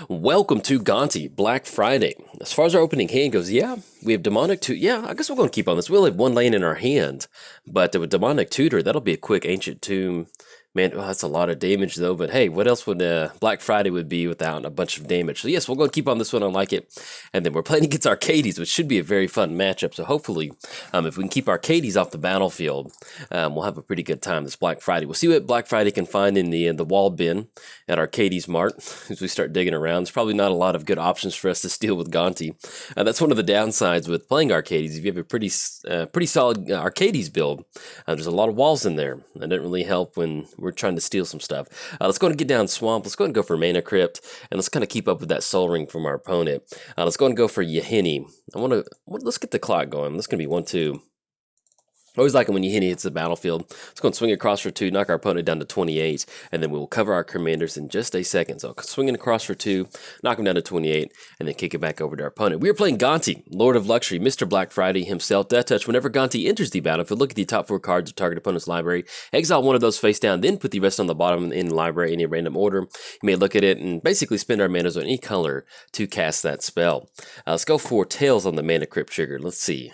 Welcome to Gonti, Black Friday. As far as our opening hand goes, yeah, we have Demonic Tutor. Yeah, I guess we're going to keep on this. We'll have one lane in our hand, but with Demonic Tutor, that'll be a quick Ancient Tomb. Man, oh, that's a lot of damage though, but hey, what else would Black Friday would be without a bunch of damage? So yes, we're going to keep on this one, I like it. And then we're playing against Arcades, which should be a very fun matchup, so hopefully, if we can keep Arcades off the battlefield, we'll have a pretty good time this Black Friday. We'll see what Black Friday can find in the wall bin at Arcades Mart as we start digging around. There's probably not a lot of good options for us to steal with Gonti. That's one of the downsides with playing Arcades. If you have a pretty solid Arcades build, there's a lot of walls in there. That doesn't really help when we're trying to steal some stuff. Let's go and get down Swamp. Let's go and go for Mana Crypt, and let's kind of keep up with that Soul Ring from our opponent. Let's go and go for Yahini. Let's get the clock going. This is going to be 1-2. Always like it when Yahini hits the battlefield. Let's go and swing across for 2, knock our opponent down to 28, and then we'll cover our commanders in just a second. So swinging across for 2, knock him down to 28, and then kick it back over to our opponent. We are playing Gonti, Lord of Luxury, Mr. Black Friday himself. Death Touch, whenever Gonti enters the battlefield, look at the top 4 cards of target opponent's library, exile one of those face down, then put the rest on the bottom in the library in a random order. You may look at it and basically spend our manas on any color to cast that spell. Let's go for Tails on the Mana Crypt trigger. Let's see.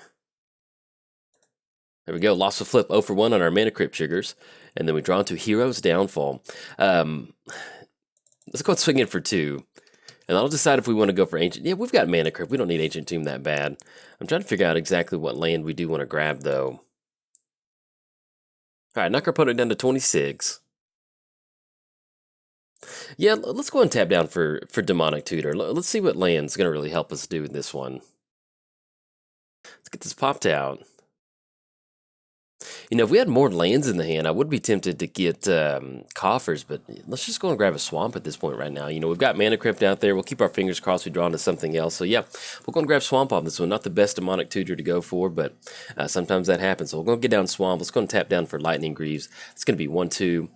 There we go, lost a flip, 0 for 1 on our Mana Crypt triggers, and then we draw into Hero's Downfall. Let's go and swing in for 2, and I'll decide if we want to go for Ancient. Yeah, we've got Mana Crypt, we don't need Ancient Tomb that bad. I'm trying to figure out exactly what land we do want to grab, though. Alright, knock our opponent down to 26. Yeah, let's go and tap down for Demonic Tutor. Let's see what land's going to really help us do in this one. Let's get this popped out. You know, if we had more lands in the hand, I would be tempted to get coffers, but let's just go and grab a swamp at this point right now. You know, we've got Mana Crypt out there. We'll keep our fingers crossed we draw into something else. So yeah, we'll go and grab swamp off this one. Not the best Demonic Tutor to go for, but sometimes that happens. So we're going to get down swamp. Let's go and tap down for Lightning Greaves. It's going to be 1-2,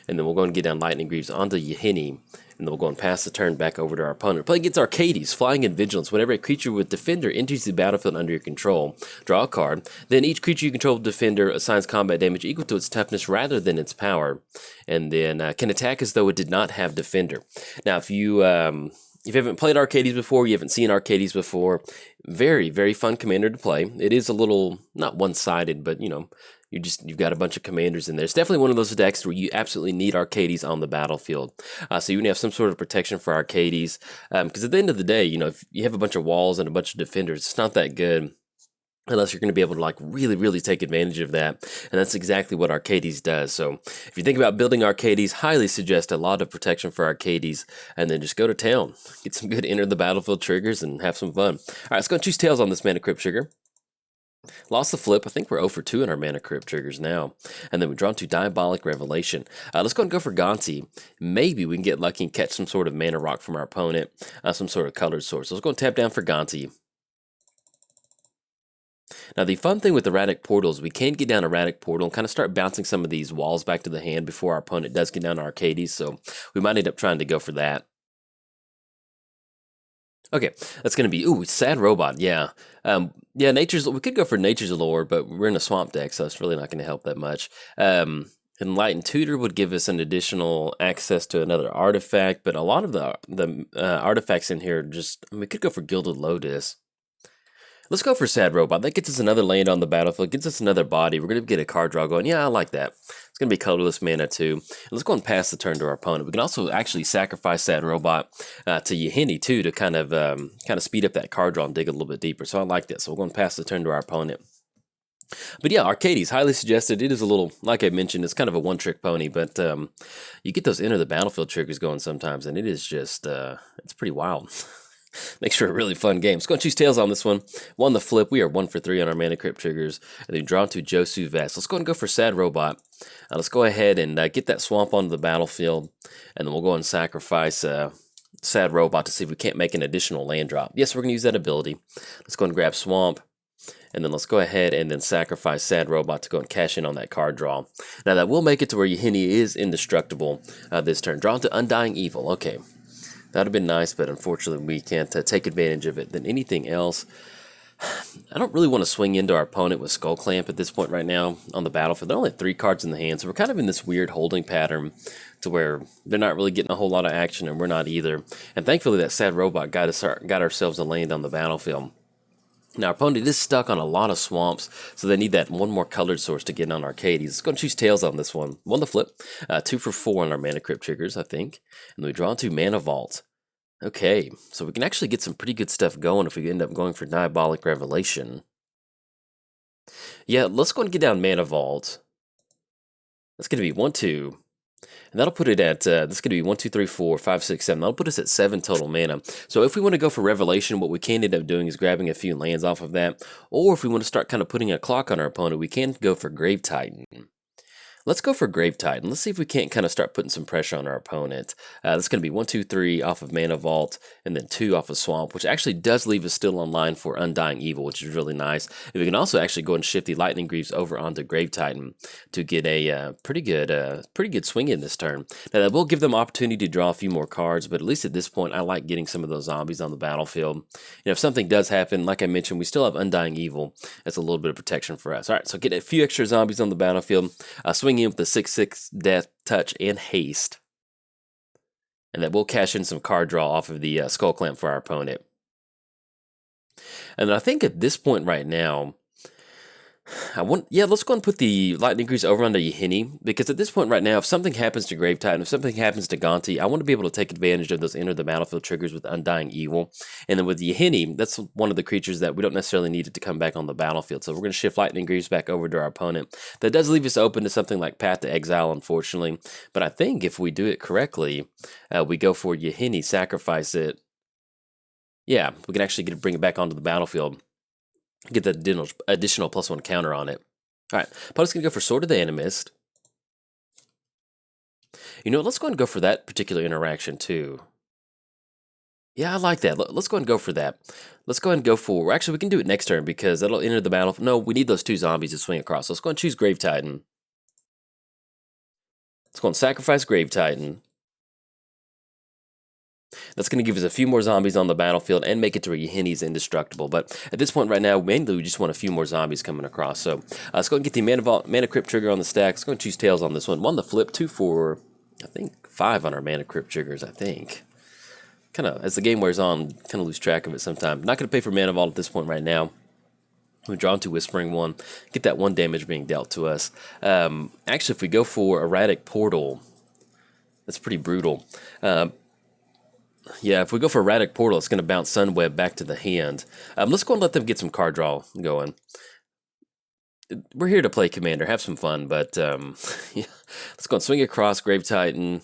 and then we'll go and get down Lightning Greaves onto Yahini. And then we'll go and pass the turn back over to our opponent. Play against Arcades, Flying in Vigilance. Whenever a creature with Defender enters the battlefield under your control, draw a card. Then each creature you control with Defender assigns combat damage equal to its toughness rather than its power. And then can attack as though it did not have Defender. Now, if you haven't played Arcades before, you haven't seen Arcades before, very, very fun commander to play. It is a little, not one-sided, but, you know, you've got a bunch of commanders in there. It's definitely one of those decks where you absolutely need Arcades on the battlefield. So you want to have some sort of protection for Arcades. Because at the end of the day, you know, if you have a bunch of walls and a bunch of defenders, it's not that good. Unless you're going to be able to like really, really take advantage of that. And that's exactly what Arcades does. So if you think about building Arcades, highly suggest a lot of protection for Arcades. And then just go to town. Get some good enter the battlefield triggers and have some fun. Alright, let's go and choose Tails on this Mana Crypt trigger. Lost the flip. I think we're 0 for 2 in our Mana Crypt triggers now. And then we draw into Diabolic Revelation. Let's go and go for Gonti. Maybe we can get lucky and catch some sort of mana rock from our opponent. Some sort of colored source. So let's go and tap down for Gonti. Now, the fun thing with erratic portals, we can get down erratic portal and kind of start bouncing some of these walls back to the hand before our opponent does get down to Arcades. So we might end up trying to go for that. Okay, that's going to be, ooh, Sad Robot, yeah. Yeah, we could go for Nature's Allure, but we're in a swamp deck, so it's really not going to help that much. Enlightened Tutor would give us an additional access to another artifact, but a lot of the artifacts in here just, we could go for Gilded Lotus. Let's go for Sad Robot. That gets us another land on the battlefield, gets us another body. We're going to get a card draw going. Yeah, I like that. It's going to be colorless mana too. And let's go and pass the turn to our opponent. We can also actually sacrifice Sad Robot to Yahini too to kind of speed up that card draw and dig a little bit deeper. So I like that. So we're going to pass the turn to our opponent. But yeah, Arcades, highly suggested. It is a little, like I mentioned, it's kind of a one-trick pony, but you get those enter the battlefield triggers going sometimes, and it is just, it's pretty wild. Makes for a really fun game. Let's go and choose Tails on this one. Won the flip. We are 1 for 3 on our Mana Crypt triggers. And then draw to Josu Vest. Let's go and go for Sad Robot. Let's go ahead and get that swamp onto the battlefield. And then we'll go and sacrifice Sad Robot to see if we can't make an additional land drop. Yes, we're going to use that ability. Let's go and grab Swamp. And then let's go ahead and then sacrifice Sad Robot to go and cash in on that card draw. Now that will make it to where Yahini is indestructible this turn. Draw to Undying Evil. Okay. That would have been nice, but unfortunately we can't take advantage of it. Then anything else, I don't really want to swing into our opponent with Skull Clamp at this point right now on the battlefield. They're only 3 cards in the hand, so we're kind of in this weird holding pattern to where they're not really getting a whole lot of action, and we're not either. And thankfully, that sad robot got ourselves a land on the battlefield. Now, our opponent is stuck on a lot of swamps, so they need that one more colored source to get on Arcades. Let's go and choose Tails on this one. 1 to flip, 2 for 4 on our Mana Crypt triggers, I think. And then we draw 2 Mana Vault. Okay, so we can actually get some pretty good stuff going if we end up going for Diabolic Revelation. Yeah, let's go and get down Mana Vault. That's going to be 1, 2. And that'll put it at, that's going to be 1, 2, 3, 4, 5, 6, 7. That'll put us at 7 total mana. So if we want to go for Revelation, what we can end up doing is grabbing a few lands off of that. Or if we want to start kind of putting a clock on our opponent, we can go for Grave Titan. Let's go for Grave Titan. Let's see if we can't kind of start putting some pressure on our opponent. That's going to be 1, 2, 3 off of Mana Vault, and then 2 off of Swamp, which actually does leave us still online for Undying Evil, which is really nice. And we can also actually go and shift the Lightning Greaves over onto Grave Titan to get a pretty good swing in this turn. Now that will give them opportunity to draw a few more cards, but at least at this point, I like getting some of those zombies on the battlefield. And if something does happen, like I mentioned, we still have Undying Evil. That's a little bit of protection for us. All right, so get a few extra zombies on the battlefield. Swing in with the 6/6 Death, Touch, and Haste. And that will cash in some card draw off of the Skull Clamp for our opponent. And I think at this point right now, let's go and put the Lightning Grease over onto Yahini, because at this point right now, if something happens to Grave Titan, if something happens to Gonti, I want to be able to take advantage of those enter the battlefield triggers with Undying Evil. And then with Yahini, that's one of the creatures that we don't necessarily need it to come back on the battlefield. So we're going to shift Lightning Grease back over to our opponent. That does leave us open to something like Path to Exile, unfortunately. But I think if we do it correctly, we go for Yahini, sacrifice it. Yeah, we can actually bring it back onto the battlefield. Get that additional +1 counter on it. All right, opponent's going to go for Sword of the Animist. You know what, let's go and go for that particular interaction too. Yeah, I like that. Let's go and go for that. Let's go and go for, actually we can do it next turn because that'll enter the battlefield. No, we need those 2 zombies to swing across. So let's go and choose Grave Titan. Let's go and sacrifice Grave Titan. That's going to give us a few more zombies on the battlefield and make it to where Yahini's indestructible. But at this point right now, mainly we just want a few more zombies coming across. So let's go and get the Mana Crypt trigger on the stack. Let's go and choose Tails on this one. 1 to flip, 2 for, I think, 5 on our Mana Crypt triggers, I think. Kind of, as the game wears on, kind of lose track of it sometimes. Not going to pay for Mana Vault at this point right now. We draw into Whispering One, get that 1 damage being dealt to us. Actually, if we go for Erratic Portal, that's pretty brutal. Yeah, if we go for Erratic Portal, it's going to bounce Sunweb back to the hand. Let's go and let them get some card draw going. We're here to play Commander, have some fun, but yeah. Let's go and swing across Grave Titan.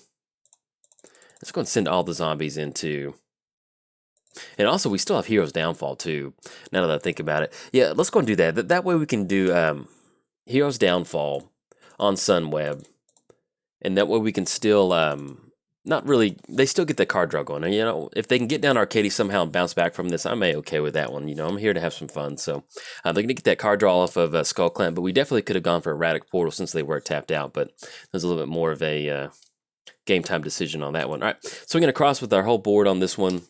Let's go and send all the zombies into... And also, we still have Hero's Downfall, too, now that I think about it. Yeah, let's go and do that. That way we can do Hero's Downfall on Sunweb. And that way we can still... not really, they still get the card draw going. And, you know, if they can get down Arcady somehow and bounce back from this, I'm okay with that one. You know, I'm here to have some fun. So they're going to get that card draw off of Skull Clamp, but we definitely could have gone for Erratic Portal since they were tapped out. But there's a little bit more of a game time decision on that one. All right, so we're going to cross with our whole board on this one.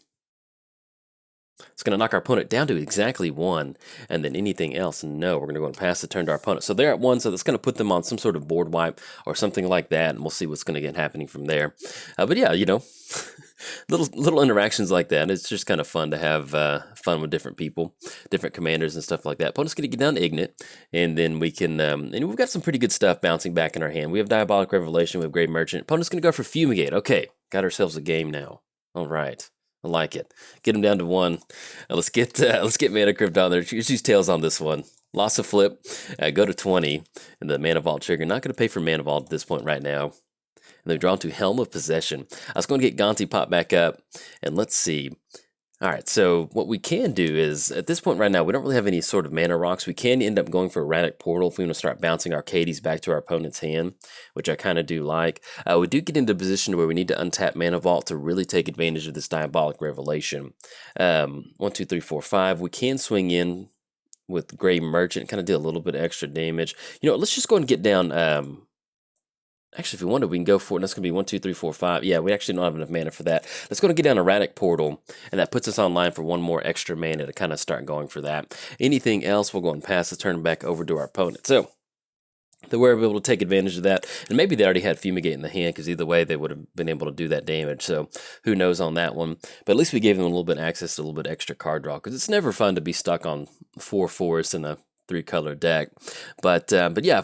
It's going to knock our opponent down to exactly 1, and then anything else, no, we're going to go and pass the turn to our opponent. So they're at 1, so that's going to put them on some sort of board wipe or something like that, and we'll see what's going to get happening from there. But yeah, you know, little interactions like that. It's just kind of fun to have fun with different people, different commanders and stuff like that. Opponent's going to get down to Ignite, and then we can, and we've got some pretty good stuff bouncing back in our hand. We have Diabolic Revelation, we have Grave Merchant. Opponent's going to go for Fumigate. Okay, got ourselves a game now. All right. I like it. Get him down to 1. Let's get Mana Crypt on there. Choose Tails on this one. Loss of flip. Go to 20. And the Mana Vault trigger. Not going to pay for Mana Vault at this point right now. And they're drawn to Helm of Possession. I was going to get Gonti pop back up. And let's see. All right, so what we can do is, at this point right now, we don't really have any sort of mana rocks. We can end up going for Erratic Portal if we want to start bouncing Arcades back to our opponent's hand, which I kind of do like. We do get into a position where we need to untap Mana Vault to really take advantage of this Diabolic Revelation. 1, 2, 3, 4, 5. We can swing in with Grave Merchant, kind of do a little bit of extra damage. You know, let's just go and get down Actually, if we wanted, we can go for it. That's going to be 1, 2, 3, 4, 5. Yeah, we actually don't have enough mana for that. Let's go and get down Erratic Portal, and that puts us online for one more extra mana to kind of start going for that. Anything else, we'll go and pass the turn back over to our opponent. So they were able to take advantage of that, and maybe they already had Fumigate in the hand, because either way they would have been able to do that damage, so who knows on that one. But at least we gave them a little bit of access to a little bit extra card draw, because it's never fun to be stuck on 4 forests in a 3-color deck. But yeah,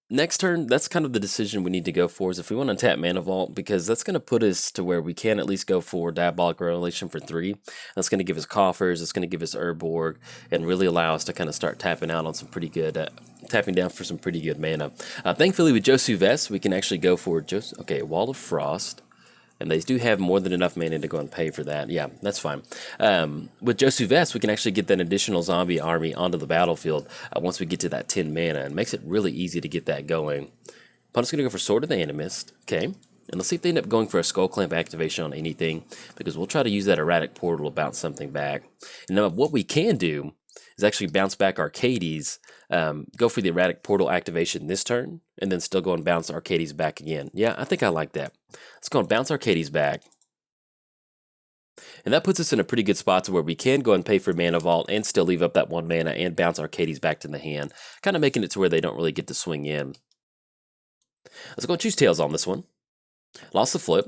next turn, that's kind of the decision we need to go for, is if we want to untap Mana Vault, because that's going to put us to where we can at least go for Diabolic Revelation for 3. That's going to give us coffers, it's going to give us Urborg, and really allow us to kind of start tapping out on some pretty good, tapping down for some pretty good mana. Thankfully with Josu Vest, we can actually go for Wall of Frost. And they do have more than enough mana to go and pay for that. Yeah, that's fine. With Josu Vest, we can actually get that additional zombie army onto the battlefield once we get to that 10 mana. And makes it really easy to get that going. Opponent's going to go for Sword of the Animist. Okay. And let's see if they end up going for a Skull Clamp activation on anything, because we'll try to use that Erratic Portal to bounce something back. And now what we can do is actually bounce back Arcades, go for the Erratic Portal activation this turn, and then still go and bounce Arcades back again. Yeah, I think I like that. Let's go and bounce Arcades back. And that puts us in a pretty good spot to where we can go and pay for Mana Vault and still leave up that 1 mana and bounce Arcades back to the hand, kind of making it to where they don't really get to swing in. Let's go and choose Tails on this one. Lost the flip.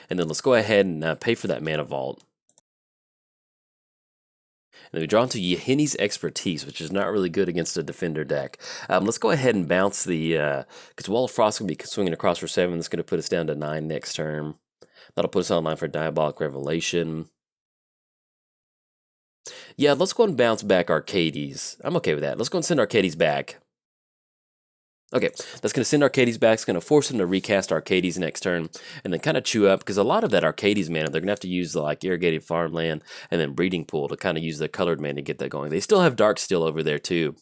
And then let's go ahead and pay for that Mana Vault. And then we draw into Yahini's Expertise, which is not really good against a defender deck. Let's go ahead and bounce the, because Wall of Frost is going to be swinging across for 7. That's going to put us down to 9 next turn. That'll put us online for Diabolic Revelation. Yeah, let's go and bounce back Arcades. I'm okay with that. Let's go and send Arcades back. Okay, that's going to send Arcades back. It's going to force them to recast Arcades next turn, and then kind of chew up, because a lot of that Arcades mana, they're going to have to use the, like, Irrigated Farmland and then Breeding Pool to kind of use the colored mana to get that going. They still have Dark Steel over there too.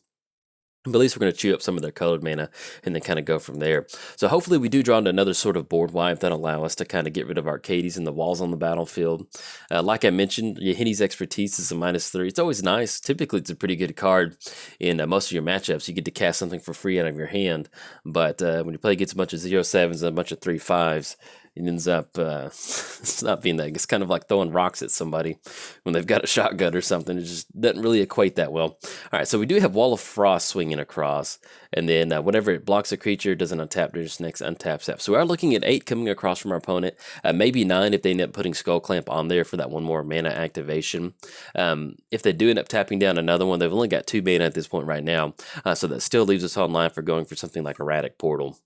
But at least we're going to chew up some of their colored mana and then kind of go from there. So hopefully we do draw into another sort of board wipe that'll allow us to kind of get rid of Arcades and the walls on the battlefield. Like I mentioned, Yahini's Expertise is a -3. It's always nice. Typically it's a pretty good card in most of your matchups. You get to cast something for free out of your hand. But when you play against a bunch of 0/7s and a bunch of 3/5s, it ends up it's not being that. It's kind of like throwing rocks at somebody when they've got a shotgun or something. It just doesn't really equate that well. All right, so we do have Wall of Frost swinging across, and then whenever it blocks a creature, it doesn't untap, there's next untap step. So we are looking at 8 coming across from our opponent, maybe 9 if they end up putting Skull Clamp on there for that 1 more mana activation. If they do end up tapping down another one, they've only got 2 mana at this point right now, so that still leaves us online for going for something like Erratic Portal.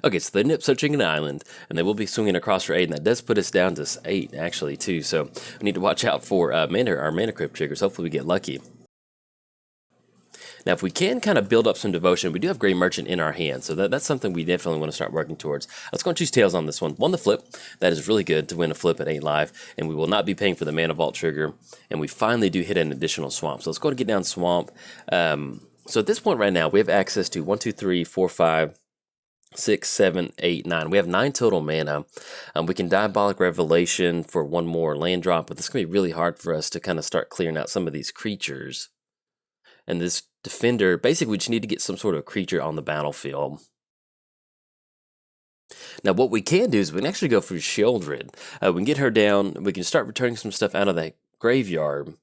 Okay, so they end up searching an island, and they will be swinging across for 8, and that does put us down to 8, actually, too. So we need to watch out for our Mana Crypt triggers. Hopefully we get lucky. Now, if we can kind of build up some devotion, we do have Grey Merchant in our hand, so that's something we definitely want to start working towards. Let's go and choose Tails on this one. Won the flip. That is really good to win a flip at 8 life, and we will not be paying for the Mana Vault trigger, and we finally do hit an additional Swamp. So let's go and get down Swamp. So at this point right now, we have access to 1, 2, 3, 4, 5, 6, 7, 8, 9. We have 9 total mana. We can Diabolic Revelation for 1 more land drop, but it's going to be really hard for us to kind of start clearing out some of these creatures. And this defender, basically we just need to get some sort of creature on the battlefield. Now what we can do is we can actually go for Sheoldred. We can get her down, we can start returning some stuff out of that graveyard,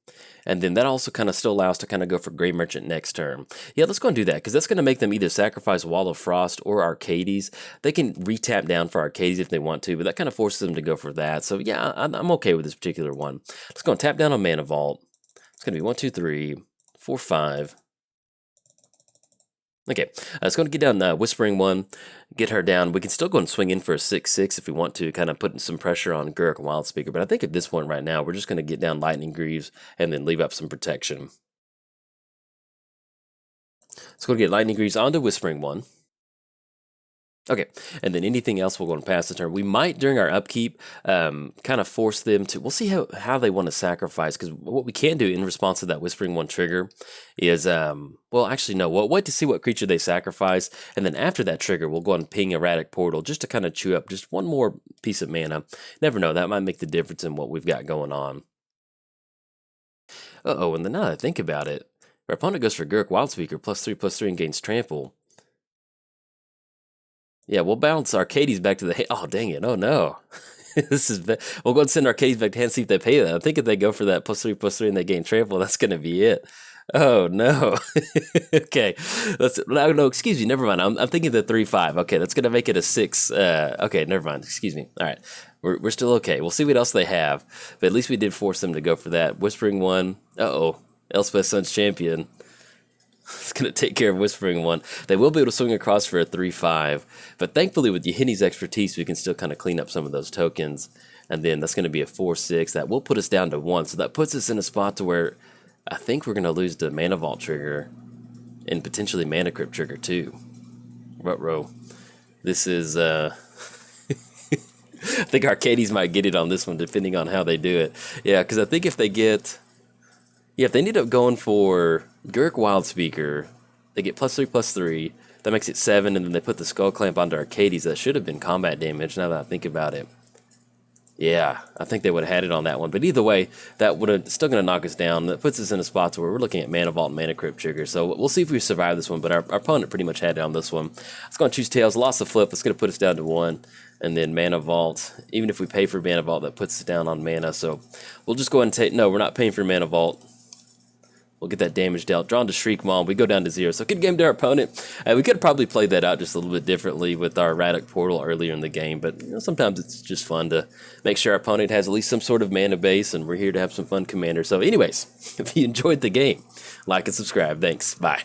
and then that also kind of still allows us to kind of go for Grey Merchant next turn. Yeah, let's go and do that, because that's going to make them either sacrifice Wall of Frost or Arcades. They can re-tap down for Arcades if they want to, but that kind of forces them to go for that. So yeah, I'm okay with this particular one. Let's go and tap down on Mana Vault. It's going to be 1, 2, 3, 4, 5. Okay, it's going to get down Whispering One, get her down. We can still go and swing in for a 6/6 if we want to, kind of putting some pressure on Gurk Wildspeaker. But I think at this point right now, we're just going to get down Lightning Greaves and then leave up some protection. Let's go get Lightning Greaves onto Whispering One. Okay, and then anything else we'll go and pass the turn. We might, during our upkeep, kind of force them to, we'll see how they want to sacrifice, because what we can do in response to that Whispering One trigger is, well, actually, no, we'll wait to see what creature they sacrifice, and then after that trigger, we'll go and ping Erratic Portal just to kind of chew up just 1 more piece of mana. Never know, that might make the difference in what we've got going on. Uh-oh, and then now that I think about it, our opponent goes for Gurk Wildspeaker, +3/+3, and gains Trample. Yeah, we'll bounce Arcades back to the hand. Oh, dang it. Oh, no. We'll go and send Arcades back to hand, see if they pay that. I think if they go for that +3/+3 and they gain trample, that's going to be it. Oh, no. Okay. No, excuse me. Never mind. I'm thinking the 3/5. Okay, that's going to make it a 6. Okay, never mind. Excuse me. All right. We're still okay. We'll see what else they have. But at least we did force them to go for that. Whispering one. Uh-oh. Elspeth Sun's champion. It's going to take care of Whispering one. They will be able to swing across for a 3/5. But thankfully, with Yahini's expertise, we can still kind of clean up some of those tokens. And then that's going to be a 4/6. That will put us down to 1. So that puts us in a spot to where I think we're going to lose the Mana Vault trigger. And potentially Mana Crypt trigger, too. Ruh-roh. This is, I think Arcades might get it on this one, depending on how they do it. Yeah, because I think if they get... Yeah, if they end up going for Gurk Wildspeaker, they get +3/+3. That makes it 7, and then they put the Skull Clamp onto Arcades. That should have been combat damage, now that I think about it. Yeah, I think they would have had it on that one. But either way, that would have still going to knock us down. That puts us in a spot where we're looking at Mana Vault and Mana Crypt trigger. So we'll see if we survive this one, but our opponent pretty much had it on this one. Let's go and choose Tails. Lost the flip. That's going to put us down to 1. And then Mana Vault. Even if we pay for Mana Vault, that puts us down on mana. So we'll just go ahead and take... No, we're not paying for Mana Vault. We'll get that damage dealt. Drawn to Shriek Maw. We go down to 0. So good game to our opponent. We could have probably played that out just a little bit differently with our Radok Portal earlier in the game. But sometimes it's just fun to make sure our opponent has at least some sort of mana base. And we're here to have some fun commander. So anyways, if you enjoyed the game, like and subscribe. Thanks. Bye.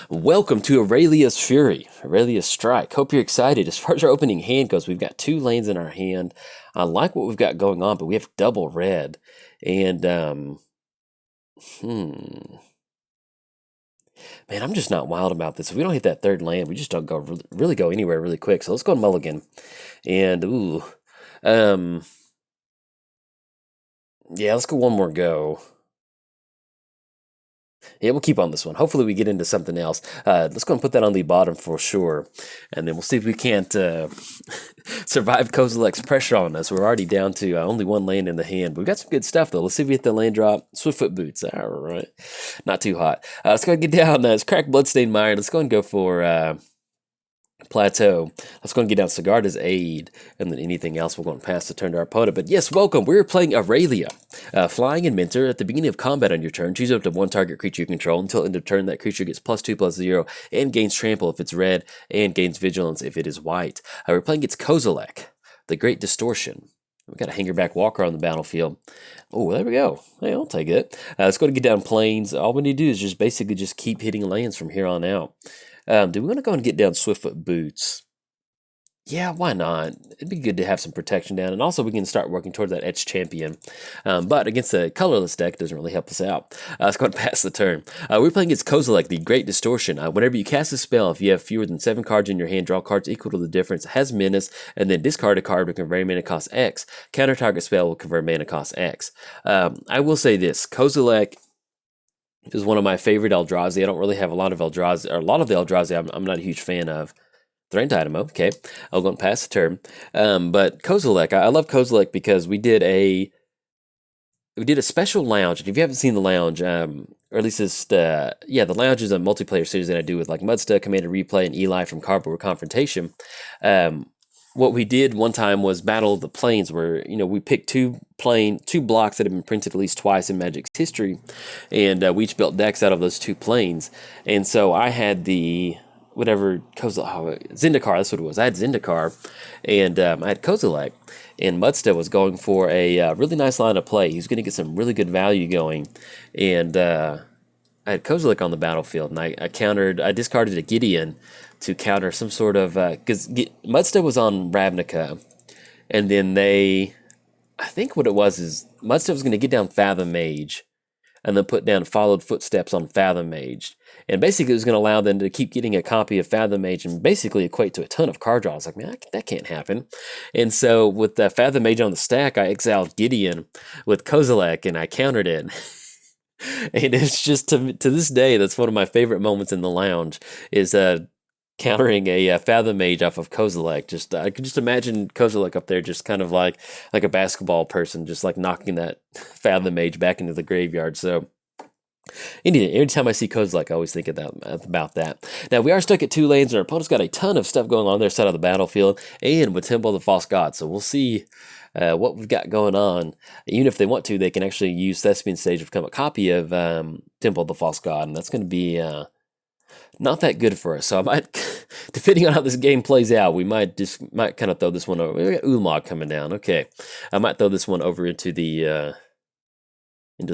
Welcome to Aurelia's Fury. Aurelia's Strike. Hope you're excited. As far as our opening hand goes, we've got 2 lanes in our hand. I like what we've got going on, but we have double red. And, man, I'm just not wild about this. If we don't hit that 3rd land, we just don't go really go anywhere really quick. So let's go mulligan. And yeah, let's go one more go. Yeah, we'll keep on this one. Hopefully we get into something else. Let's go and put that on the bottom for sure. And then we'll see if we can't survive Kozelek's pressure on us. We're already down to only 1 land in the hand. But we've got some good stuff, though. Let's see if we hit the land drop. Swiftfoot Boots. All right. Not too hot. Let's go and get down. Let's crack Bloodstained Mire. Let's go and go for... Plateau. Let's go and get down Sigarda's Aid, and then anything else we're going to pass the turn to our opponent. But yes, welcome. We're playing Aurelia. Flying and Mentor. At the beginning of combat on your turn, choose up to 1 target creature you control. Until end of turn, that creature gets +2/+0 and gains Trample if it's red, and gains Vigilance if it is white. We're playing against Kozelek, the Great Distortion. We've got a Hangerback Walker on the battlefield. Oh, there we go. Hey, I'll take it. Let's go to get down Plains. All we need to do is just basically just keep hitting lands from here on out. Do we want to go and get down Swiftfoot Boots? Yeah, why not? It'd be good to have some protection down, and also we can start working towards that Etched Champion. But against a colorless deck, it doesn't really help us out. Let's go and pass the turn. We're playing against Kozelek, the Great Distortion. Whenever you cast a spell, if you have fewer than 7 cards in your hand, draw cards equal to the difference, has Menace, and then discard a card will convert mana cost X. Counter target spell will convert mana cost X. I will say this, Kozelek is one of my favorite Eldrazi. I don't really have a lot of Eldrazi, or a lot of the Eldrazi I'm not a huge fan of. Threatened Dynamo, okay. I'll go and pass the turn. But Kozelek, I love Kozelek because we did a special lounge. And if you haven't seen the lounge, or at least it's, the lounge is a multiplayer series that I do with like Mudsta, Commander Replay, and Eli from Cardboard Confrontation. What we did one time was Battle of the Plains, where we picked 2 blocks that have been printed at least twice in Magic's history, and we each built decks out of those 2 planes. And so I had the Zendikar, that's what it was. I had Zendikar, and I had Kozelek, and Mudsta was going for a really nice line of play. He was going to get some really good value going, and I had Kozelek on the battlefield, and I discarded a Gideon to counter some sort of, because Mudsta was on Ravnica, and then I think what it was is Mudsta was going to get down Fathom Mage, and then put down Followed Footsteps on Fathom Mage, and basically it was going to allow them to keep getting a copy of Fathom Mage and basically equate to a ton of card draw. I was like, man, that can't happen. And so with the Fathom Mage on the stack, I exiled Gideon with Kozelek, and I countered it. And it's just, to this day, that's one of my favorite moments in the lounge, is countering a Fathom Mage off of Kozelek. I could just imagine Kozelek up there just kind of like a basketball person, just like knocking that Fathom Mage back into the graveyard. So Anytime I see Kozelek, I always think about that. Now, we are stuck at 2 lanes, and our opponent's got a ton of stuff going on their side of the battlefield, and with Temple of the False God. So we'll see what we've got going on. Even if they want to, they can actually use Thespian Stage to become a copy of Temple of the False God, and that's going to be not that good for us. So I might, depending on how this game plays out, we might kind of throw this one over. We got Ulamog coming down. Okay, I might throw this one over into the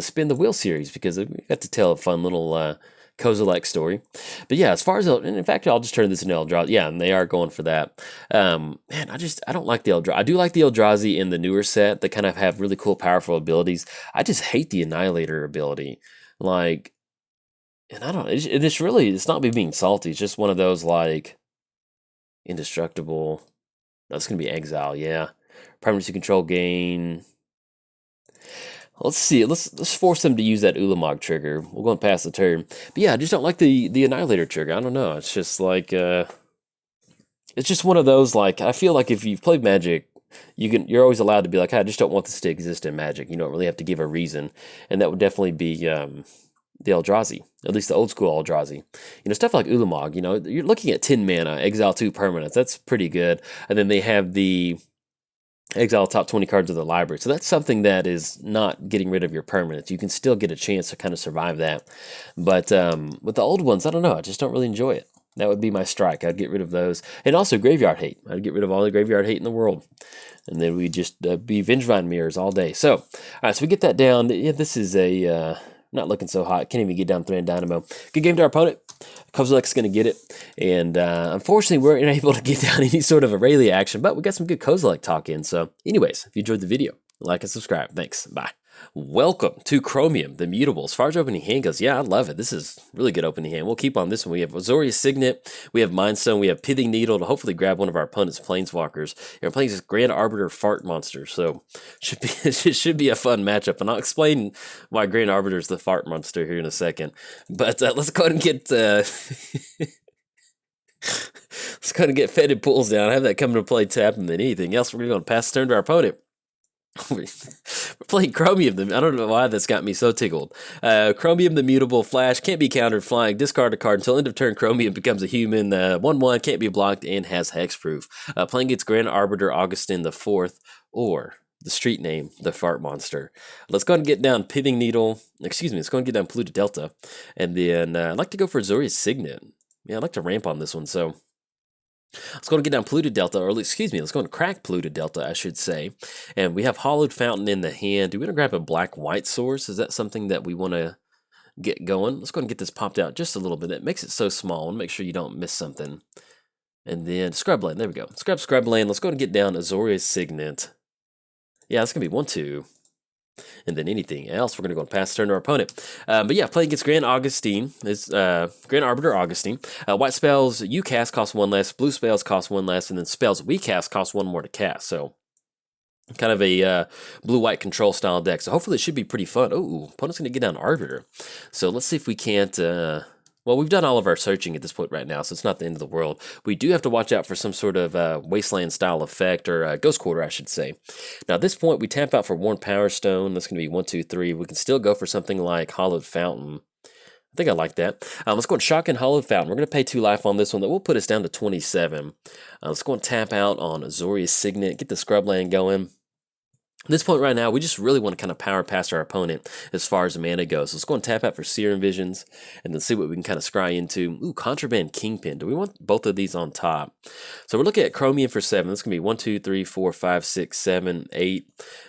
Spin the Wheel series because we got to tell a fun little Kozelek story. But yeah, as far as and in fact, I'll just turn this into Eldrazi. Yeah, and they are going for that. Man, I don't like the Eldrazi. I do like the Eldrazi in the newer set. They kind of have really cool, powerful abilities. I just hate the Annihilator ability. Like, and I don't. It's not me being salty. It's just one of those like indestructible. No, it's gonna be Exile. Yeah, permanency control gain. Let's see. Let's force them to use that Ulamog trigger. We'll go and pass the turn. But yeah, I just don't like the Annihilator trigger. I don't know. It's just like it's just one of those like I feel like if you've played Magic, you're always allowed to be like, I just don't want this to exist in Magic. You don't really have to give a reason, and that would definitely be the Eldrazi, at least the old school Eldrazi. You know, stuff like Ulamog. You know, you're looking at 10 mana, exile 2 permanents. That's pretty good. And then they have the exile top 20 cards of the library. So that's something that is not getting rid of your permanents. You can still get a chance to kind of survive that. But with the old ones, I don't know. I just don't really enjoy it. That would be my strike. I'd get rid of those. And also graveyard hate. I'd get rid of all the graveyard hate in the world. And then we'd just be Vengevine mirrors all day. So, all right, so we get that down. Yeah, this is a not looking so hot. Can't even get down 3 in Dynamo. Good game to our opponent. Kozelek's going to get it. And unfortunately, we weren't able to get down any sort of Aurelia action, but we got some good Kozelek talk in. So anyways, if you enjoyed the video, like and subscribe. Thanks. Bye. Welcome to Chromium, the Mutable. As far as opening hand goes, yeah, I love it. This is really good opening hand. We'll keep on this one. We have Azorius Signet, we have Mind Stone, we have Pithing Needle to hopefully grab one of our opponent's Planeswalkers. And we're playing this Grand Arbiter Fart Monster, so it should be a fun matchup. And I'll explain why Grand Arbiter is the Fart Monster here in a second. But let's go ahead and get let's go ahead and get Fetid Pools down. I have that coming to play tapping than anything else. We're going to pass the turn to our opponent. We're playing Chromium. I don't know why that's got me so tickled. Chromium, the Mutable. Flash, can't be countered. Flying, discard a card until end of turn. Chromium becomes a human. 1/1, can't be blocked, and has hexproof. Playing against Grand Arbiter Augustin the Fourth, or the street name, the Fart Monster. Let's go ahead and get down Pithing Needle. Excuse me, let's go ahead and get down Polluted Delta. And then I'd like to go for Azorius Signet. Yeah, I'd like to ramp on this one, so let's go and get down Polluted Delta, or excuse me, let's go and crack Polluted Delta, I should say. And we have Hollowed Fountain in the hand. Do we want to grab a black-white source? Is that something that we want to get going? Let's go and get this popped out just a little bit. It makes it so small, and make sure you don't miss something. And then Scrubland, there we go. Let's grab Scrubland. Let's go and get down Azorius Signet. Yeah, it's going to be 1-2. And then anything else, we're going to go and pass turn to our opponent. But yeah, playing against Grand Augustine is Grand Arbiter Augustine. White spells you cast cost 1 less, blue spells cost 1 less, and then spells we cast cost 1 more to cast. So kind of a blue-white control style deck. So hopefully it should be pretty fun. Oh, opponent's going to get down Arbiter. So let's see if we can't... well, we've done all of our searching at this point right now, so it's not the end of the world. We do have to watch out for some sort of Wasteland-style effect, or Ghost Quarter, I should say. Now, at this point, we tap out for Worn Power Stone. That's going to be 1, 2, 3. We can still go for something like Hollowed Fountain. I think I like that. Let's go and Shotgun Hollowed Fountain. We're going to pay 2 life on this one. That will put us down to 27. Let's go and tap out on Azorius Signet, get the Scrubland going. At this point right now, we just really want to kind of power past our opponent as far as the mana goes. So let's go and tap out for Serum Visions and then see what we can kind of scry into. Ooh, Contraband Kingpin. Do we want both of these on top? So we're looking at Chromium for 7. That's going to be 1, 2, 3, 4, 5, 6, 7, 8.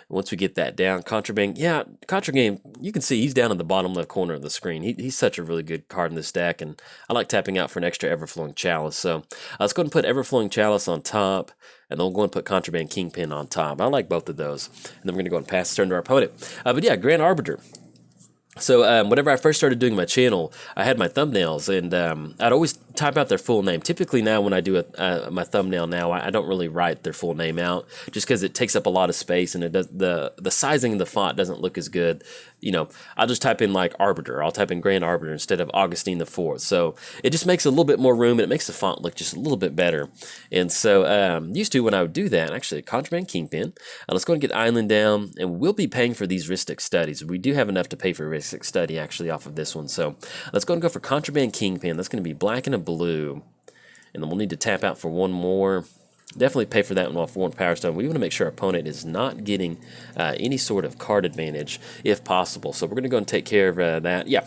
Once we get that down, Contraband, yeah, Contraband, you can see he's down in the bottom left corner of the screen. He's such a really good card in this deck, and I like tapping out for an extra Everflowing Chalice. So let's go and put Everflowing Chalice on top, and then we'll go and put Contraband Kingpin on top. I like both of those. And then we're going to go and pass the turn to our opponent. But yeah, Grand Arbiter. So whenever I first started doing my channel, I had my thumbnails, and I'd always type out their full name. Typically now when I do my thumbnail now, I don't really write their full name out just because it takes up a lot of space and it does, the sizing of the font doesn't look as good. You know, I'll just type in like Arbiter. I'll type in Grand Arbiter instead of Augustine the Fourth. So it just makes a little bit more room and it makes the font look just a little bit better. And so used to when I would do that, actually Contraband Kingpin. Let's go and get Island down, and we'll be paying for these Ristic studies. We do have enough to pay for Ristic study actually off of this one. So let's go and go for Contraband Kingpin. That's going to be black and a blue. And then we'll need to tap out for one more. Definitely pay for that one off one Power Stone. We want to make sure our opponent is not getting any sort of card advantage if possible. So we're going to go and take care of that. Yeah.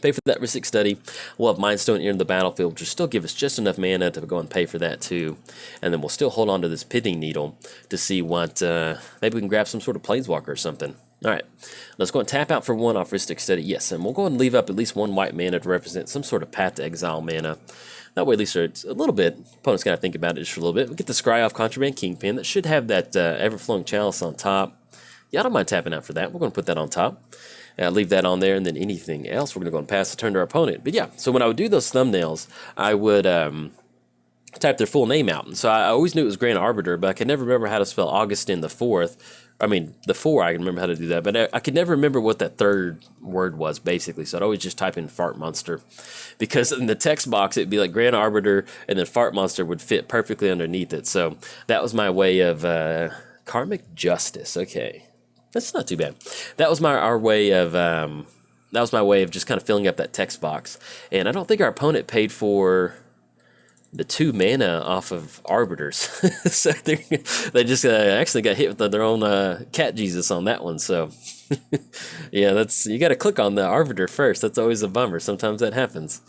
Pay for that Ristic study. We'll have Mind Stone enter the battlefield, which will still give us just enough mana to go and pay for that too. And then we'll still hold on to this Pitting Needle to see what, maybe we can grab some sort of Planeswalker or something. All right, let's go and tap out for one off Ristic study. Yes, and we'll go and leave up at least one white mana to represent some sort of Path to Exile mana. That way at least it's a little bit, opponent's got to think about it just for a little bit. We'll get the Scry off Contraband Kingpin. That should have that Everflowing Chalice on top. Yeah, I don't mind tapping out for that. We're going to put that on top. Leave that on there, and then anything else, we're going to go and pass the turn to our opponent. But yeah, so when I would do those thumbnails, I would type their full name out. And so I always knew it was Grand Arbiter, but I could never remember how to spell Augustine the Fourth. I mean, the 4, I can remember how to do that, but I could never remember what that third word was, basically. So I'd always just type in Fart Monster, because in the text box, it'd be like Grand Arbiter, and then Fart Monster would fit perfectly underneath it. So that was my way of Karmic Justice. Okay, that's not too bad. That was our way of that was my way of just kind of filling up that text box. And I don't think our opponent paid for the 2 mana off of Arbiters. So they just actually got hit with their own cat Jesus on that one. So yeah, you got to click on the Arbiter first. That's always a bummer. Sometimes that happens.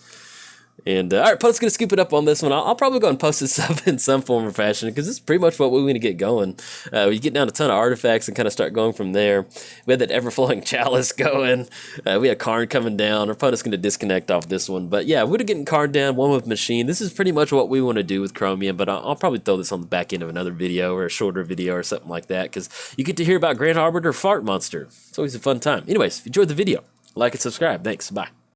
And all right, Post's going to scoop it up on this one. I'll probably go and post this up in some form or fashion because this is pretty much what we want to get going. We get down a ton of artifacts and kind of start going from there. We had that Everflowing Chalice going. We had Karn coming down. Our opponent's going to disconnect off this one. But yeah, we're getting Karn down, one with Machine. This is pretty much what we want to do with Chromium, but I'll probably throw this on the back end of another video or a shorter video or something like that because you get to hear about Grand Arbiter Fart Monster. It's always a fun time. Anyways, if you enjoyed the video, like and subscribe. Thanks. Bye.